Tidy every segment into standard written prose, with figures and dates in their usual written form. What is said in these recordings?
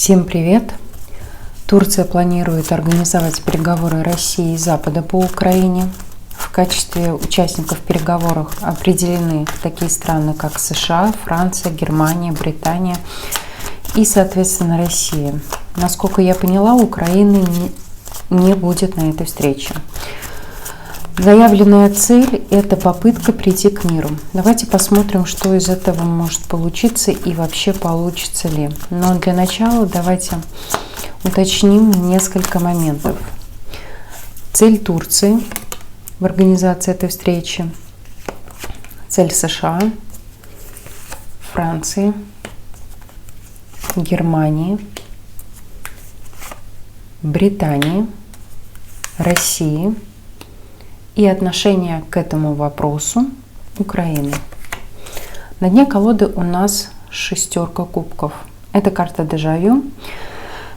Всем привет! Турция планирует организовать переговоры России и Запада по Украине. В качестве участников переговоров определены такие страны, как США, Франция, Германия, Британия и, соответственно, Россия. Насколько я поняла, Украины не будет на этой встрече. Заявленная цель – это попытка прийти к миру. Давайте посмотрим, что из этого может получиться и вообще получится ли. Но для начала давайте уточним несколько моментов. Цель Турции в организации этой встречи, цель США, Франции, Германии, Британии, России и отношение к этому вопросу Украины. На дне колоды у нас шестерка кубков. Это карта дежавю.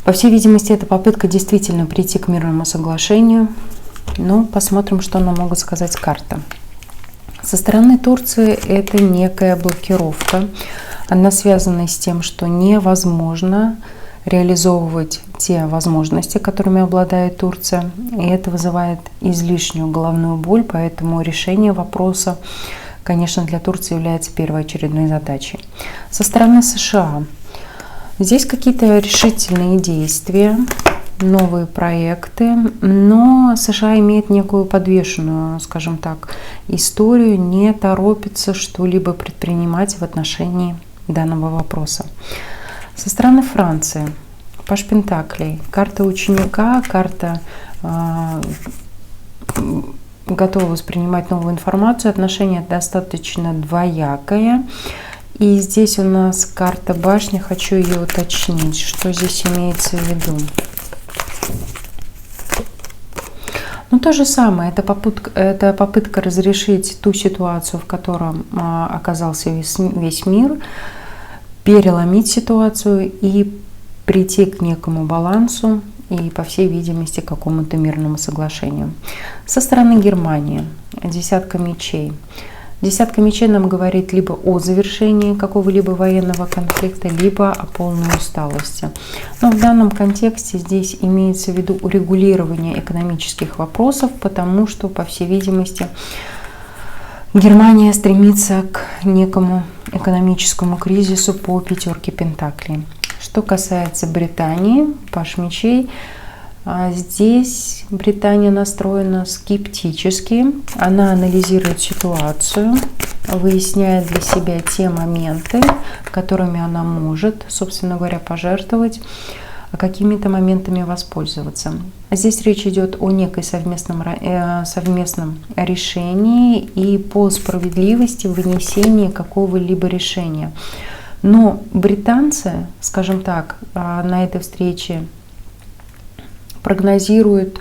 По всей видимости, это попытка действительно прийти к мирному соглашению. Но посмотрим, что нам могут сказать карты. Со стороны Турции это некая блокировка. Она связана с тем, что невозможно реализовывать те возможности, которыми обладает Турция. И это вызывает излишнюю головную боль, поэтому решение вопроса, конечно, для Турции является первоочередной задачей. Со стороны США здесь какие-то решительные действия, новые проекты, но США имеет некую подвешенную, скажем так, историю, не торопится что-либо предпринимать в отношении данного вопроса. Со стороны Франции паж Пентаклей, карта ученика, карта готова воспринимать новую информацию, отношение достаточно двоякое. И здесь у нас карта башни, хочу ее уточнить, что здесь имеется в виду. Ну, то же самое, это попытка разрешить ту ситуацию, в которой оказался весь мир, переломить ситуацию и прийти к некому балансу и, по всей видимости, к какому-то мирному соглашению. Со стороны Германии десятка мечей. Десятка мечей нам говорит либо о завершении какого-либо военного конфликта, либо о полной усталости. Но в данном контексте здесь имеется в виду урегулирование экономических вопросов, потому что, по всей видимости, Германия стремится к некому экономическому кризису по пятерке пентаклей. Что касается Британии, паж мечей, здесь Британия настроена скептически. Она анализирует ситуацию, выясняет для себя те моменты, которыми она может, собственно говоря, пожертвовать, а какими-то моментами воспользоваться. Здесь речь идет о некой совместном решении и по справедливости вынесении какого-либо решения. Но британцы, скажем так, на этой встрече прогнозируют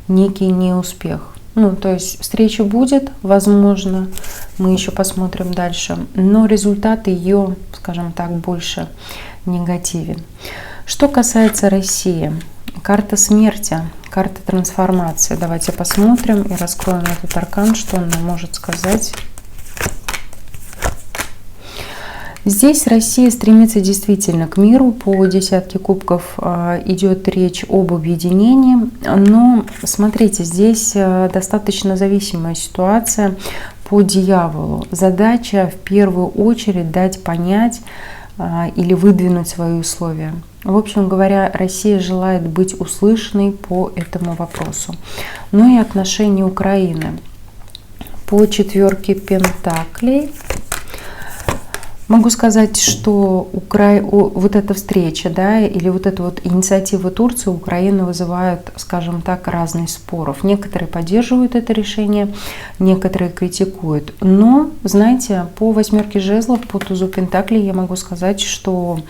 некий неуспех. Ну, то есть встреча будет, возможно, мы еще посмотрим дальше, но результат ее, скажем так, больше негативен. Что касается России, карта смерти, карта трансформации. Давайте посмотрим и раскроем этот аркан, что он нам может сказать. Здесь Россия стремится действительно к миру. По десятке кубков идет речь об объединении. Но смотрите, здесь достаточно зависимая ситуация по дьяволу. Задача в первую очередь дать понять или выдвинуть свои условия. В общем говоря, Россия желает быть услышанной по этому вопросу. Ну и отношение Украины. По четверке пентаклей могу сказать, что вот эта встреча, да, или вот эта вот инициатива Турции Украины вызывают, скажем так, разные споров. Некоторые поддерживают это решение, некоторые критикуют. Но, знаете, по восьмерке жезлов, по тузу пентаклей я могу сказать, что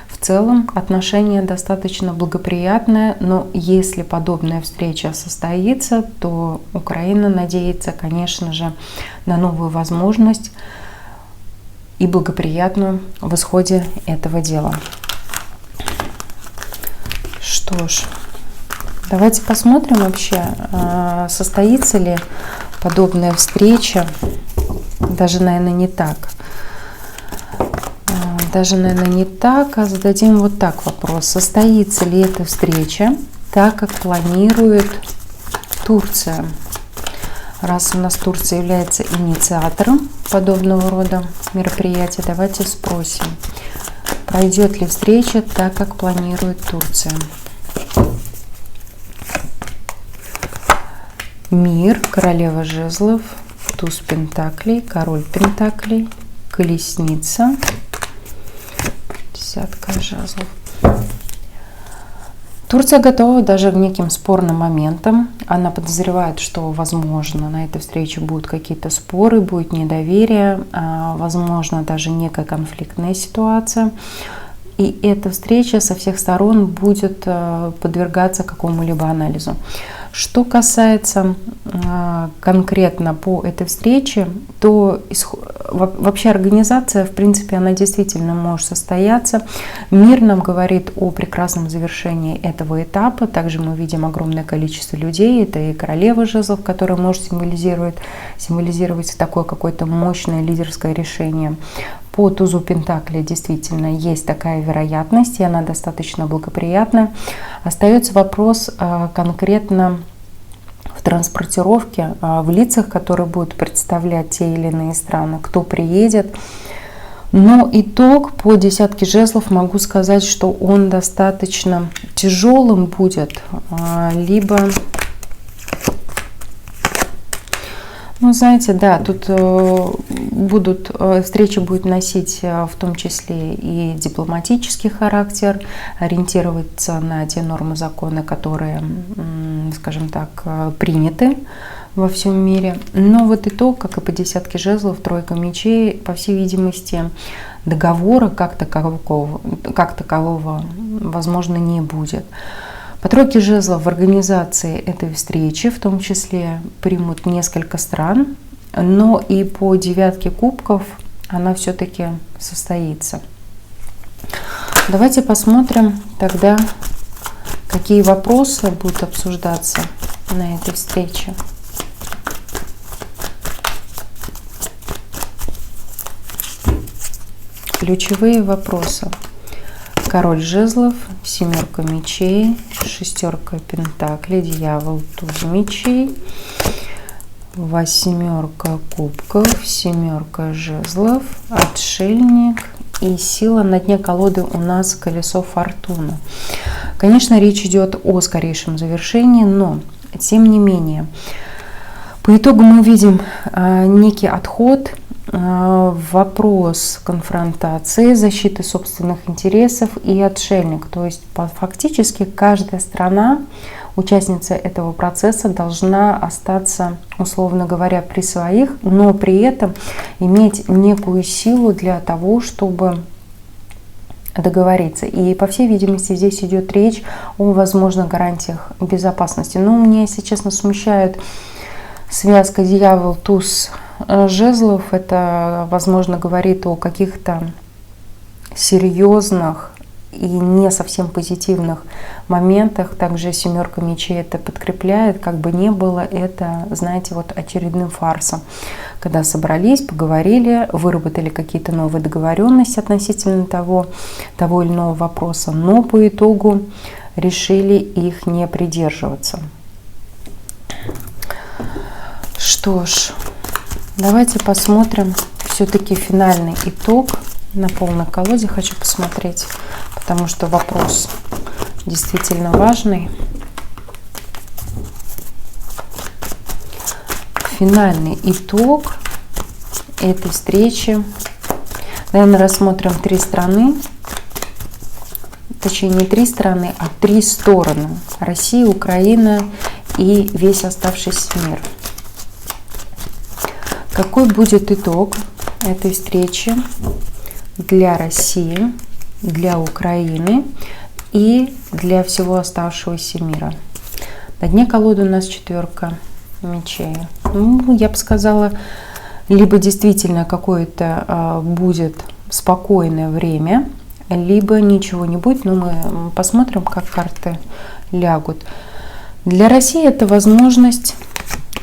в целом отношение достаточно благоприятное, но если подобная встреча состоится, то Украина надеется, конечно же, на новую возможность и благоприятную в исходе этого дела. Что ж, давайте посмотрим вообще, состоится ли подобная встреча. Даже, наверное, не так. даже, наверное, не так, а зададим вот так вопрос. Состоится ли эта встреча так, как планирует Турция? Раз у нас Турция является инициатором подобного рода мероприятия, давайте спросим, пройдет ли встреча так, как планирует Турция. Мир, королева жезлов, туз пентаклей, король пентаклей, колесница, десятка жезлов. Турция готова даже к неким спорным моментам. Она подозревает, что, возможно, на этой встрече будут какие-то споры, будет недоверие, возможно, даже некая конфликтная ситуация. И эта встреча со всех сторон будет подвергаться какому-либо анализу. Что касается конкретно по этой встрече, то вообще организация, в принципе, она действительно может состояться. Мир нам говорит о прекрасном завершении этого этапа. Также мы видим огромное количество людей. Это и королева жезлов, которая может символизировать такое какое-то мощное лидерское решение. По тузу пентаклей действительно есть такая вероятность, и она достаточно благоприятная. Остается вопрос конкретно в транспортировке, в лицах, которые будут представлять те или иные страны, кто приедет. Но итог по десятке жезлов могу сказать, что он достаточно тяжелым будет, либо... Ну, знаете, да, тут встреча будет носить в том числе и дипломатический характер, ориентироваться на те нормы закона, которые, скажем так, приняты во всем мире. Но вот итог, как и по десятке жезлов, тройка мечей, по всей видимости, договора как такового, возможно, не будет. По тройке жезлов в организации этой встречи, в том числе, примут несколько стран, но и по девятке кубков она все-таки состоится. Давайте посмотрим тогда, какие вопросы будут обсуждаться на этой встрече. Ключевые вопросы. Король жезлов, семерка мечей, шестерка пентаклей, дьявол, туз мечей, восьмерка кубков, семерка жезлов, отшельник и сила. На дне колоды у нас колесо фортуны. Конечно, речь идет о скорейшем завершении, но тем не менее, по итогу мы видим некий отход, вопрос конфронтации, защиты собственных интересов и отшельник. То есть фактически каждая страна, участница этого процесса, должна остаться, условно говоря, при своих, но при этом иметь некую силу для того, чтобы договориться. И, по всей видимости, здесь идет речь о возможных гарантиях безопасности. Но меня, если честно, смущает связка дьявол, туз жезлов. Это, возможно, говорит о каких-то серьезных и не совсем позитивных моментах. Также семерка мечей это подкрепляет, как бы не было это, знаете, вот очередным фарсом. Когда собрались, поговорили, выработали какие-то новые договоренности относительно того или иного вопроса, но по итогу решили их не придерживаться. Что ж, давайте посмотрим все-таки финальный итог. На полной колоде хочу посмотреть, потому что вопрос действительно важный. Финальный итог этой встречи. Наверное, рассмотрим три страны. Точнее, не три страны, а три стороны. Россия, Украина и весь оставшийся мир. Какой будет итог этой встречи для России, для Украины и для всего оставшегося мира? На дне колоды у нас четверка мечей. Ну, я бы сказала, либо действительно какое-то будет спокойное время, либо ничего не будет, но мы посмотрим, как карты лягут. Для России это возможность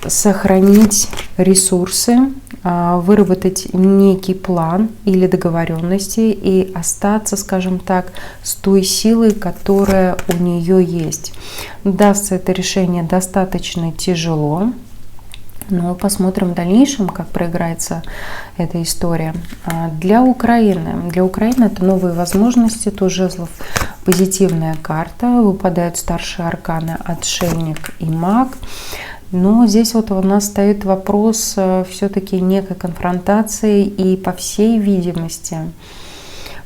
сохранить ресурсы, выработать некий план или договоренности и остаться, скажем так, с той силой, которая у нее есть. Дастся это решение достаточно тяжело, но посмотрим в дальнейшем, как проиграется эта история. Для Украины это новые возможности, туз жезлов, позитивная карта, выпадают старшие арканы, отшельник и маг. Но здесь вот у нас стоит вопрос все-таки некой конфронтации, и по всей видимости,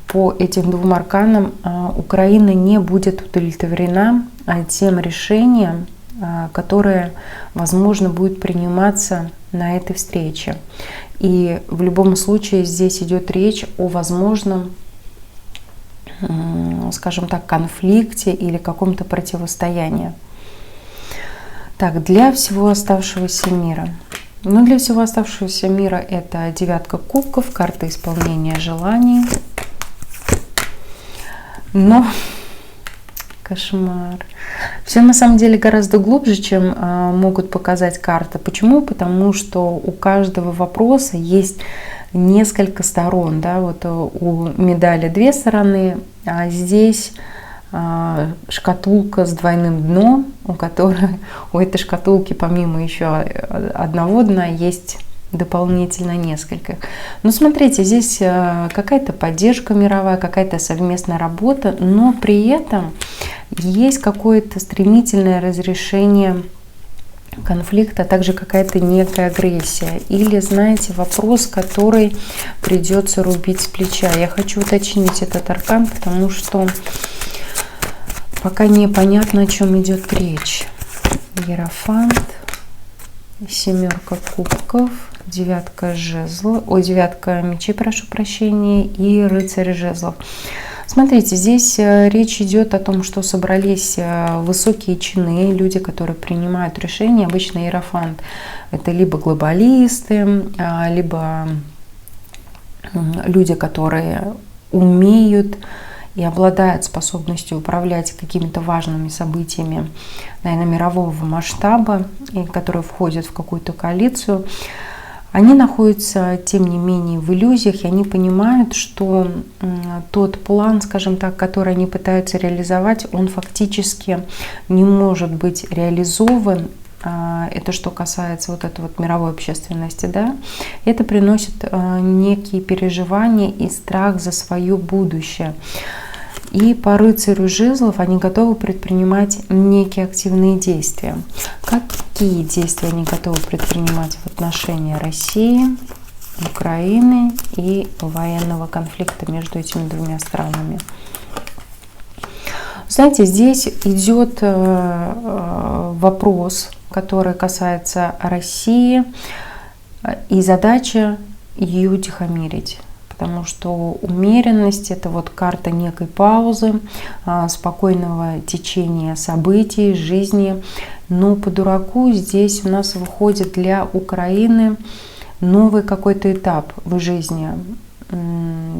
по этим двум арканам Украина не будет удовлетворена тем решением, которое, возможно, будет приниматься на этой встрече. И в любом случае здесь идет речь о возможном, скажем так, конфликте или каком-то противостоянии. Так, для всего оставшегося мира. Ну, для всего оставшегося мира это девятка кубков, карта исполнения желаний. Но кошмар. Все на самом деле гораздо глубже, чем могут показать карты. Почему? Потому что у каждого вопроса есть несколько сторон. Да? Вот у медали две стороны, а здесь шкатулка с двойным дном, у этой шкатулки помимо еще одного дна есть дополнительно несколько. Но смотрите, здесь какая-то поддержка мировая, какая-то совместная работа, но при этом есть какое-то стремительное разрешение конфликта, а также какая-то некая агрессия. Или, знаете, вопрос, который придется рубить с плеча. Я хочу уточнить этот аркан, потому что пока непонятно, о чем идет речь. Иерофант, семерка кубков, девятка жезлов, девятка мечей, прошу прощения, и рыцарь жезлов. Смотрите, здесь речь идет о том, что собрались высокие чины, люди, которые принимают решения. Обычно иерофант — это либо глобалисты, либо люди, которые умеют и обладают способностью управлять какими-то важными событиями, наверное, мирового масштаба, и которые входят в какую-то коалицию. Они находятся, тем не менее, в иллюзиях, и они понимают, что тот план, скажем так, который они пытаются реализовать, он фактически не может быть реализован. Это что касается вот этой вот мировой общественности, да, это приносит некие переживания и страх за свое будущее. И по рыцарю жезлов они готовы предпринимать некие активные действия. Какие действия они готовы предпринимать в отношении России, Украины и военного конфликта между этими двумя странами? Знаете, здесь идет вопрос, который касается России, и задача ее утихомирить. Потому что умеренность — это вот карта некой паузы, спокойного течения событий, жизни. Но по дураку здесь у нас выходит для Украины новый какой-то этап в жизни.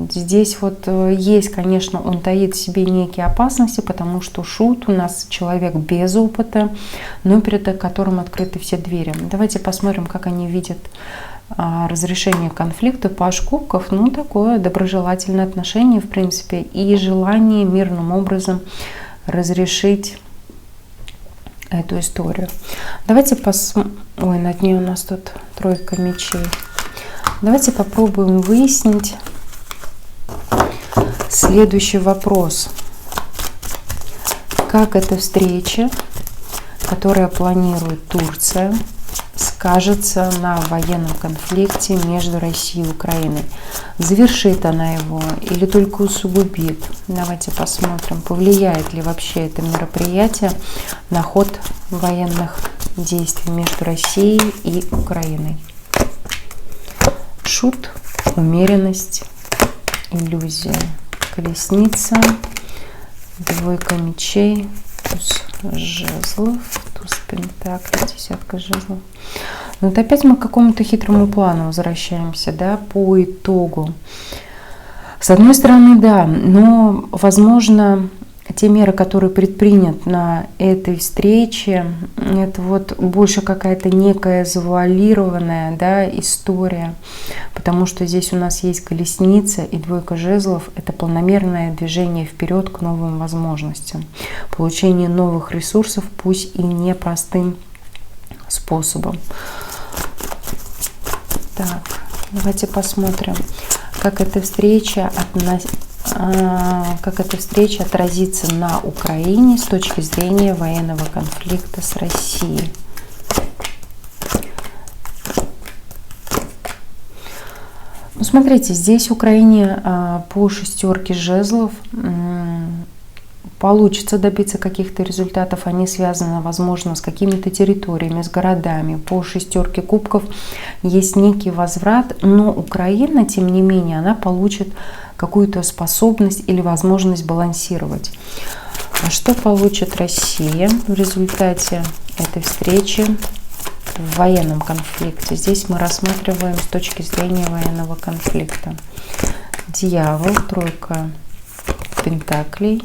Здесь вот есть, конечно, он таит в себе некие опасности, потому что шут у нас человек без опыта, но перед которым открыты все двери. Давайте посмотрим, как они видят разрешение конфликта. Паж кубков, ну, такое доброжелательное отношение, в принципе, и желание мирным образом разрешить эту историю. Давайте посмотрим. Ой, над ней у нас тут тройка мечей. Давайте попробуем выяснить следующий вопрос. Как эта встреча, которая планирует Турция, скажется на военном конфликте между Россией и Украиной? Завершит она его или только усугубит? Давайте посмотрим, повлияет ли вообще это мероприятие на ход военных действий между Россией и Украиной. Шут, умеренность, иллюзия, колесница, двойка мечей, туз жезлов, туз пентаклей, десятка жезлов. Но вот опять мы к какому-то хитрому плану возвращаемся, да, по итогу. С одной стороны, да, но, возможно, те меры, которые предприняты на этой встрече, это вот больше какая-то некая завуалированная, да, история, потому что здесь у нас есть колесница и двойка жезлов. Это планомерное движение вперед к новым возможностям, получение новых ресурсов, пусть и непростым способом. Так, давайте посмотрим, как эта встреча отразится на Украине с точки зрения военного конфликта с Россией. Ну, смотрите, здесь Украине по шестерке жезлов получится добиться каких-то результатов. Они связаны, возможно, с какими-то территориями, с городами. По шестерке кубков есть некий возврат, но Украина, тем не менее, она получит какую-то способность или возможность балансировать. А что получит Россия в результате этой встречи в военном конфликте? Здесь мы рассматриваем с точки зрения военного конфликта. Дьявол, тройка пентаклей,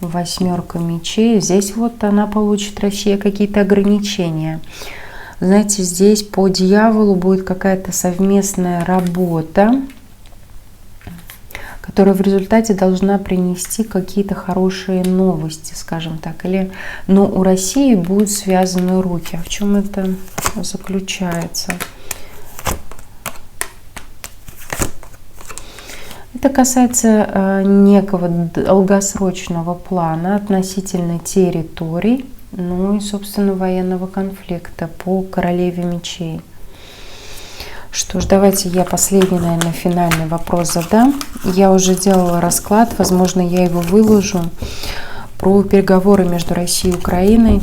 восьмерка мечей. Здесь вот она получит, Россия, какие-то ограничения. Знаете, здесь по дьяволу будет какая-то совместная работа, которая в результате должна принести какие-то хорошие новости, скажем так. Но у России будут связаны руки. А в чем это заключается? Это касается некого долгосрочного плана относительно территорий, ну и, собственно, военного конфликта по королеве мечей. Что ж, давайте я последний, наверное, финальный вопрос задам. Я уже делала расклад, возможно, я его выложу, про переговоры между Россией и Украиной.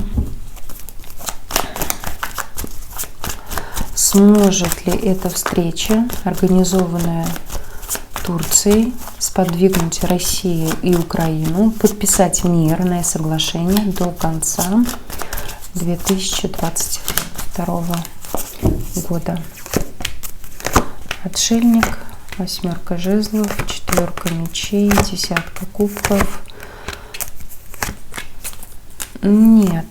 Сможет ли эта встреча, организованная Турцией, сподвигнуть Россию и Украину подписать мирное соглашение до конца 2022 года? Отшельник, восьмерка жезлов, четверка мечей, десятка кубков. Нет.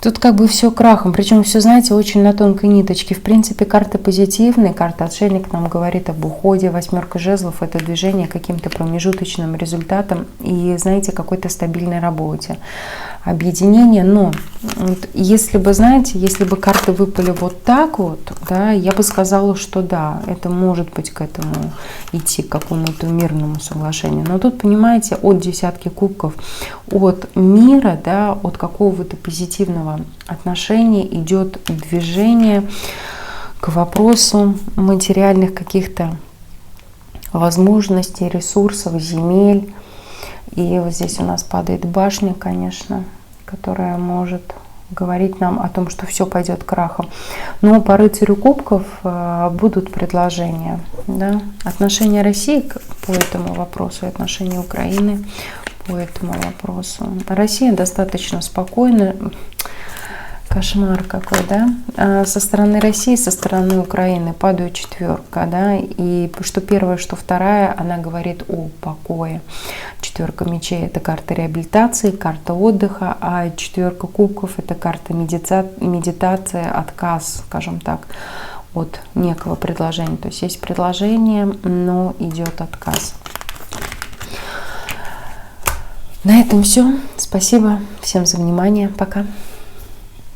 Тут как бы все крахом, причем все, знаете, очень на тонкой ниточке. В принципе, карта позитивная, карта отшельник нам говорит об уходе, восьмерка жезлов — это движение к каким-то промежуточным результатам и, знаете, какой-то стабильной работе, объединение. Но вот, если бы, знаете, если бы карты выпали вот так вот, да, я бы сказала, что да, это может быть к этому идти, к какому-то мирному соглашению. Но тут, понимаете, от десятки кубков, от мира, да, от какого-то позитивного отношения идет движение к вопросу материальных каких-то возможностей, ресурсов, земель. И вот здесь у нас падает башня, конечно, которая может говорить нам о том, что все пойдет крахом. Но по рыцарю кубков будут предложения. Да? Отношение России по этому вопросу и отношение Украины по этому вопросу. Россия достаточно спокойна. Кошмар какой, да? Со стороны России, со стороны Украины падает четверка, да? И что первая, что вторая, она говорит о покое. Четверка мечей — это карта реабилитации, карта отдыха, а четверка кубков — это карта медитации, отказ, скажем так, от некого предложения. То есть есть предложение, но идет отказ. На этом все. Спасибо всем за внимание. Пока.